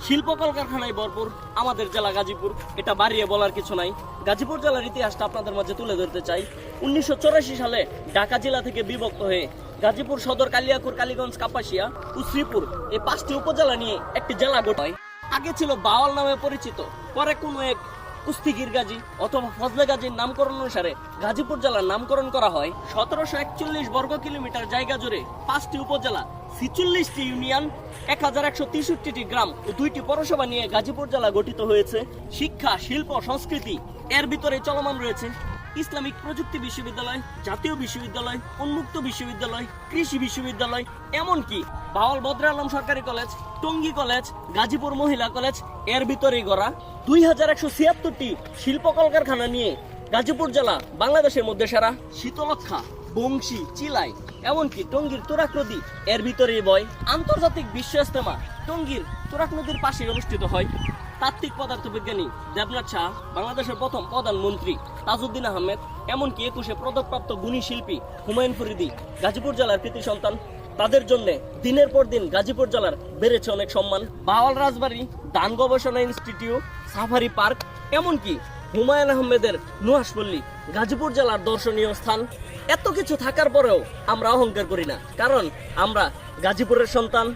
শিল্প কলকারখানায় ভরপুর আমাদের জেলা গাজীপুর, এটা বাড়িয়ে বলার কিছু নাই। গাজীপুর জেলার ইতিহাসটা আপনাদের মাঝে তুলে ধরতে চাই। 1984 সালে ঢাকা জেলা থেকে বিভক্ত হয়ে গাজীপুর সদর, কালিয়াকৈর, কালীগঞ্জ, কাপাসিয়া ও শ্রীপুর এই 5টি উপজেলা নিয়ে একটি জেলা গঠিত হয়। আগে ছিল বাওয়াল নামে পরিচিত, পরে কোনো এক কুস্তিগির গাজী অথবা ফজলে গাজীর নামকরণ অনুসারে গাজীপুর জেলার নামকরণ করা হয়। 1741 বর্গ কিলোমিটার জায়গা জুড়ে 5টি উপজেলা, 46টি ইউনিয়ন, 1163টি গ্রাম ও 2টি পৌরসভা নিয়ে গাজীপুর জেলা গঠিত হয়েছে। শিক্ষা, শিল্প, সংস্কৃতি এর ভিতরে চলমান রয়েছে। ইসলামিক প্রযুক্তি বিশ্ববিদ্যালয়, জাতীয় বিশ্ববিদ্যালয়, উন্মুক্ত বিশ্ববিদ্যালয়, কৃষি বিশ্ববিদ্যালয়, এমনকি বাওয়াল বদরে আলম সরকারি কলেজ, টঙ্গী কলেজ, গাজীপুর মহিলা কলেজ এর ভিতরেই গড়া। 2176টি শিল্প কলকারখানা নিয়ে গাজীপুর জেলা বাংলাদেশের মধ্যে সেরা। শীতলক্ষা, বংশী, চিলাই, এমনকি টঙ্গীর তুরাগ নদী এর ভিতরেই বয়। আন্তর্জাতিক বিশ্ব ইজতেমা টঙ্গীর তুরাগ নদীর পাশে অনুষ্ঠিত হয়। তাত্ত্বিক পদার্থবিজ্ঞানী দেবনাথ শাহ, বাংলাদেশের প্রথম প্রধানমন্ত্রী তাজউদ্দিন আহমেদ, এমনকি 21 পদকপ্রাপ্ত গুণী শিল্পী হুমায়ুন ফরিদি গাজীপুর জেলার কৃতি সন্তান। তাদের জন্য দিনের পর দিন গাজীপুর জেলার বেড়েছে অনেক সম্মান। বাওয়াল রাজবাড়ি, দান গবেষণা ইনস্টিটিউট, সাফারি পার্ক, এমনকি হুমায়ুন আহমেদের নুহাশপল্লী গাজীপুর জেলার দর্শনীয় স্থান। এত কিছু থাকার পরেও আমরা অহংকার করি না, কারণ আমরা গাজীপুরের সন্তান।